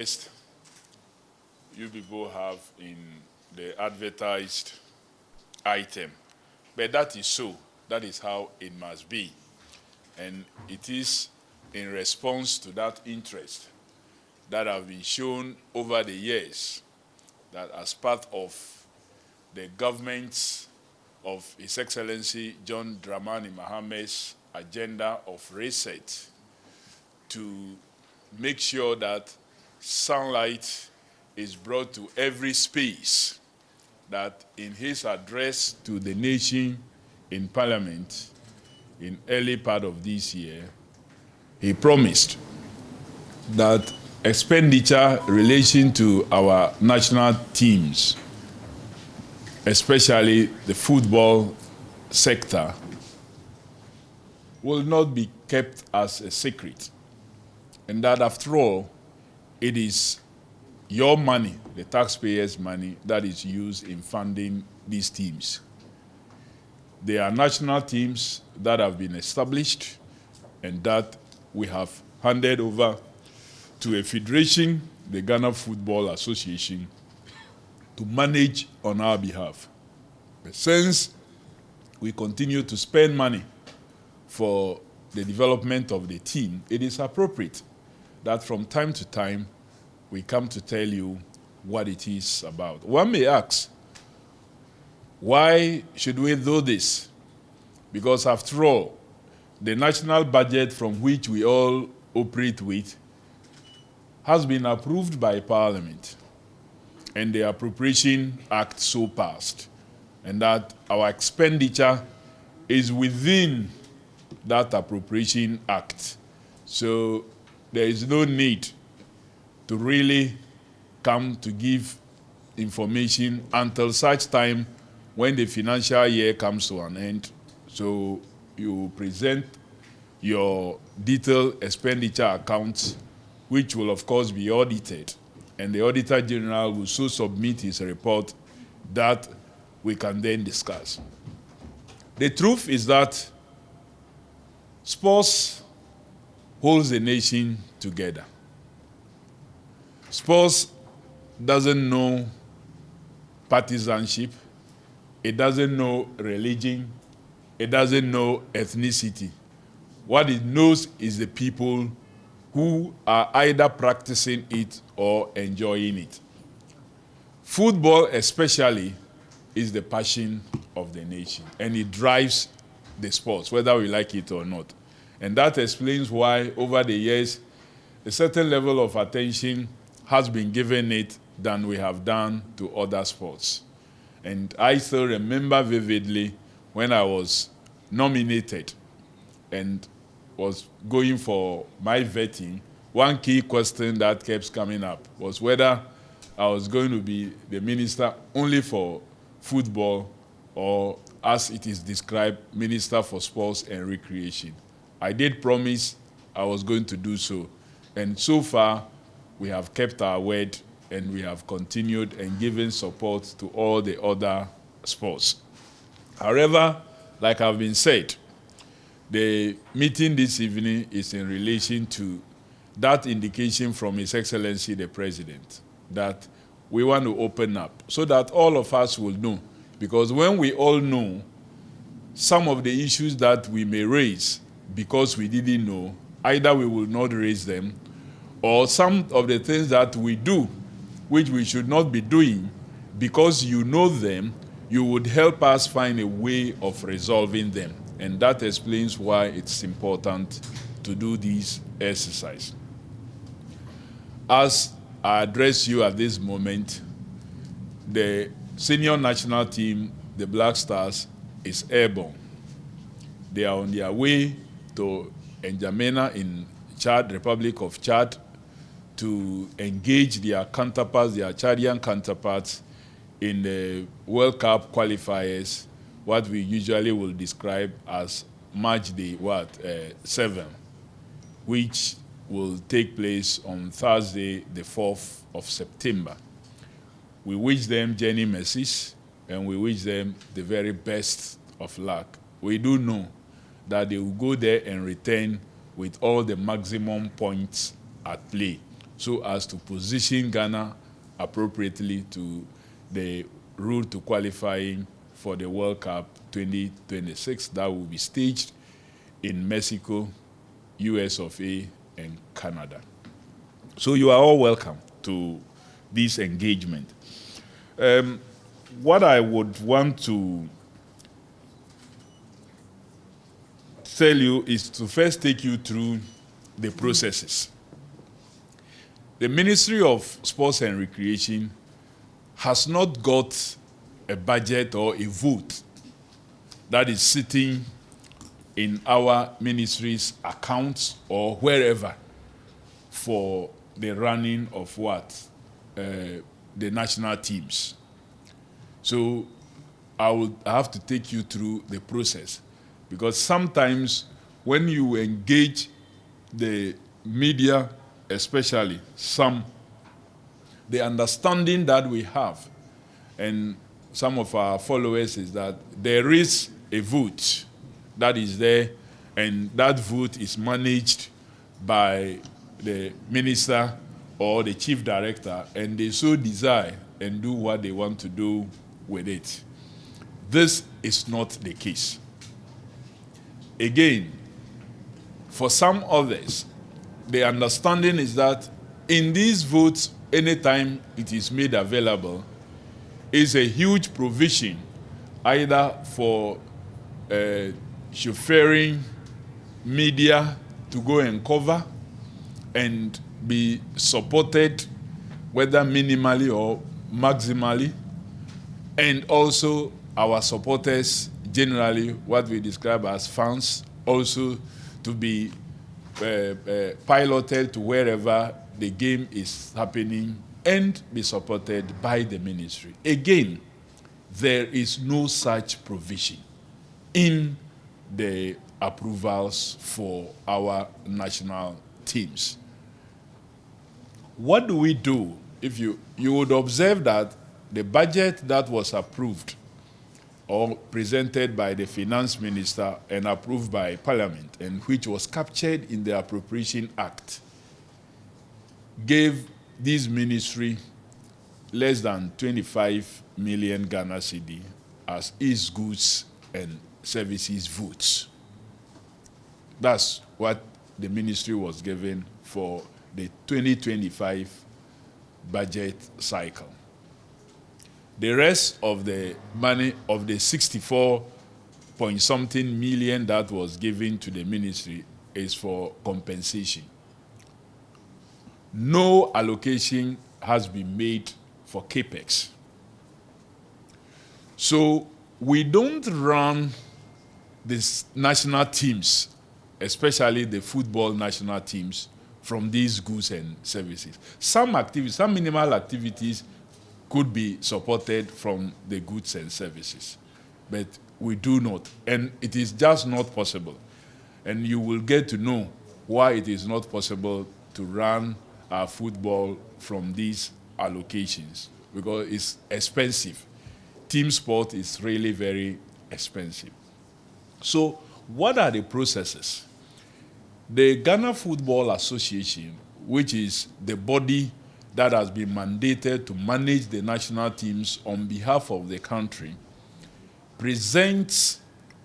Next, you people have in the advertised item. But that is so. That is how it must be. And it is in response to that interest that have been shown over the years that as part of the government of His Excellency John Dramani Mahama's agenda of reset to make sure that sunlight is brought to every space, that in his address to the nation in Parliament in early part of this year, he promised that expenditure relation to our national teams, especially the football sector, will not be kept as a secret. And that after all, it is your money, the taxpayers' money, that is used in funding these teams. They are national teams that have been established and that we have handed over to a federation, the Ghana Football Association, to manage on our behalf. But since we continue to spend money for the development of the team, it is appropriate that from time to time we come to tell you what it is about. One may ask, why should we do this? Because after all, the national budget from which we all operate with has been approved by Parliament, and the Appropriation Act so passed, and that our expenditure is within that Appropriation Act. So there is no need to really come to give information until such time when the financial year comes to an end. So you present your detailed expenditure accounts, which will of course be audited, and the Auditor General will so submit his report that we can then discuss. The truth is that sports holds the nation together. Sports doesn't know partisanship, it doesn't know religion, it doesn't know ethnicity. What it knows is the people who are either practicing it or enjoying it. Football especially is the passion of the nation, and it drives the sports, whether we like it or not. And that explains why over the years, a certain level of attention has been given it than we have done to other sports. And I still remember vividly when I was nominated and was going for my vetting, one key question that kept coming up was whether I was going to be the minister only for football or, as it is described, Minister for Sports and Recreation. I did promise I was going to do so. And so far, we have kept our word and we have continued and given support to all the other sports. However, like I've been said, the meeting this evening is in relation to that indication from His Excellency the President that we want to open up so that all of us will know. Because when we all know, some of the issues that we may raise because we didn't know, either we will not raise them, or some of the things that we do, which we should not be doing, because you know them, you would help us find a way of resolving them. And that explains why it's important to do this exercise. As I address you at this moment, the senior national team, the Black Stars, is airborne. They are on their way to N'Djamena in Chad, Republic of Chad, to engage their counterparts, their Chadian counterparts, in the World Cup Qualifiers, what we usually will describe as Match Day 7, which will take place on Thursday, the 4th of September. We wish them journey mercies, and we wish them the very best of luck. We do know that they will go there and return with all the maximum points at play. so as to position Ghana appropriately to the route to qualifying for the World Cup 2026 that will be staged in Mexico, US of A, and Canada. So you are all welcome to this engagement. What I would want to tell you is to first take you through the processes. The Ministry of Sports and Recreation has not got a budget or a vote that is sitting in our ministry's accounts or wherever for the running of the national teams. So I have to take you through the process, because sometimes when you engage the media, especially the understanding that we have and some of our followers is that there is a vote that is there, and that vote is managed by the minister or the chief director, and they so desire and do what they want to do with it. This is not the case. Again, for some others, the understanding is that in these votes, anytime it is made available, is a huge provision either for chauffeuring media to go and cover and be supported, whether minimally or maximally, and also our supporters, generally what we describe as fans, also to be piloted to wherever the game is happening and be supported by the ministry. Again, there is no such provision in the approvals for our national teams. What do we do? If you would observe that the budget that was approved or presented by the finance minister and approved by Parliament, and which was captured in the Appropriation Act, gave this ministry less than 25 million Ghana cedi as its goods and services votes. That's what the ministry was given for the 2025 budget cycle. The rest of the money of the 64 point something million that was given to the ministry is for compensation. No allocation has been made for capex. So we don't run these national teams, especially the football national teams, from these goods and services. Some activities, some minimal activities could be supported from the goods and services, but we do not, and it is just not possible. And you will get to know why it is not possible to run our football from these allocations, because it's expensive. Team sport is really very expensive. So what are the processes? The Ghana Football Association, which is the body that has been mandated to manage the national teams on behalf of the country, presents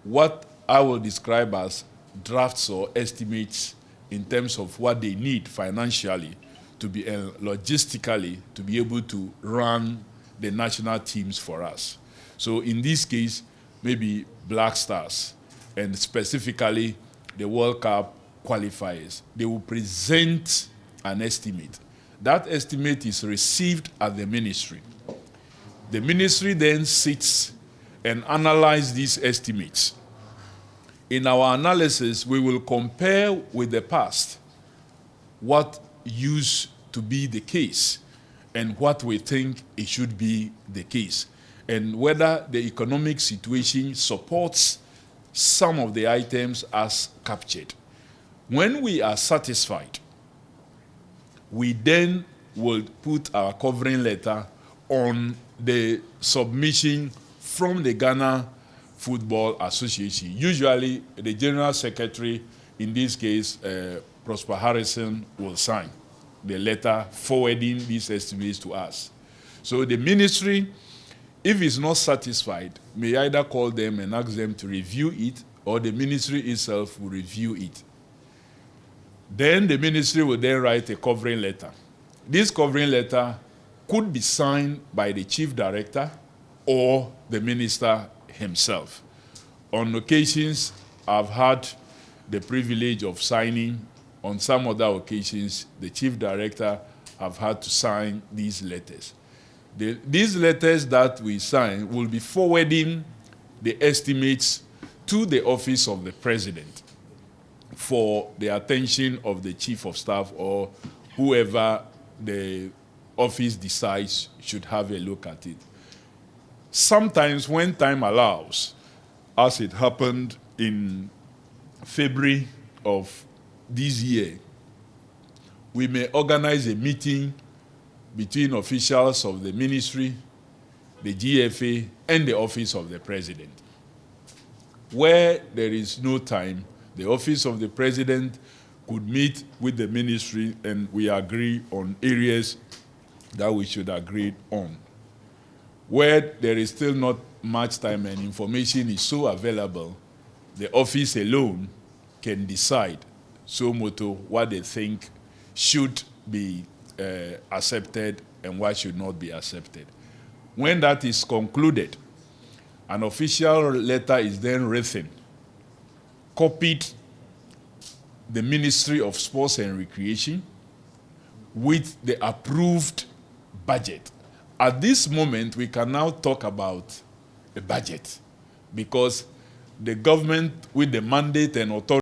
what I will describe as drafts or estimates in terms of what they need financially to be logistically to be able to run the national teams for us. So in this case, maybe Black Stars, and specifically the World Cup qualifiers. They will present an estimate. That estimate is received at the ministry. The ministry then sits and analyzes these estimates. In our analysis, we will compare with the past what used to be the case and what we think it should be the case, and whether the economic situation supports some of the items as captured. When we are satisfied, we then will put our covering letter on the submission from the Ghana Football Association. Usually, the General Secretary, in this case, Prosper Harrison, will sign. the letter forwarding these estimates to us. So the ministry, if it's not satisfied, may either call them and ask them to review it, or the ministry itself will review it. Then the ministry will then write a covering letter. This covering letter could be signed by the chief director or the minister himself. On occasions, I've had the privilege of signing. On some other occasions, the chief director have had to sign these letters. These letters that we sign will be forwarding the estimates to the office of the president for the attention of the chief of staff or whoever the office decides should have a look at it. Sometimes when time allows, as it happened in February of this year, we may organize a meeting between officials of the ministry, the GFA, and the office of the president. Where there is no time, the office of the president could meet with the ministry and we agree on areas that we should agree on. Where there is still not much time and information is so available, the office alone can decide so moto what they think should be accepted and what should not be accepted. When that is concluded, an official letter is then written, copied the Ministry of Sports and Recreation with the approved budget. At this moment, we can now talk about a budget because the government with the mandate and authority